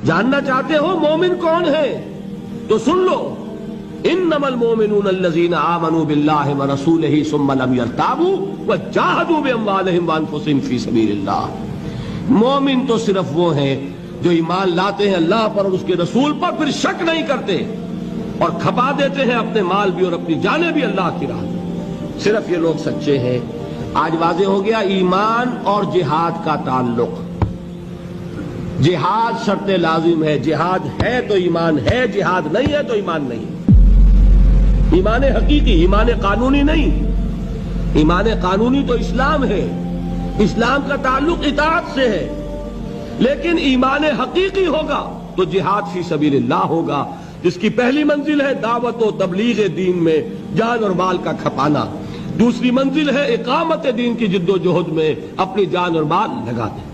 جاننا چاہتے ہو مومن کون ہے تو سن لو، انما المؤمنون الذين آمنوا بالله ورسوله ثم لم يرتابوا وجاهدوا باموالهم وانفسهم في سبيل الله۔ مومن تو صرف وہ ہیں جو ایمان لاتے ہیں اللہ پر اور اس کے رسول پر، پھر شک نہیں کرتے اور کھپا دیتے ہیں اپنے مال بھی اور اپنی جانیں بھی اللہ کی راہ میں، صرف یہ لوگ سچے ہیں۔ آج واضح ہو گیا ایمان اور جہاد کا تعلق۔ جہاد شرط لازم ہے، جہاد ہے تو ایمان ہے، جہاد نہیں ہے تو ایمان نہیں۔ ایمان حقیقی، ایمان قانونی نہیں۔ ایمان قانونی تو اسلام ہے، اسلام کا تعلق اطاعت سے ہے، لیکن ایمان حقیقی ہوگا تو جہاد فی سبیل اللہ ہوگا، جس کی پہلی منزل ہے دعوت و تبلیغ دین میں جان اور مال کا کھپانا، دوسری منزل ہے اقامت دین کی جد و جہد میں اپنی جان اور مال لگا دینا۔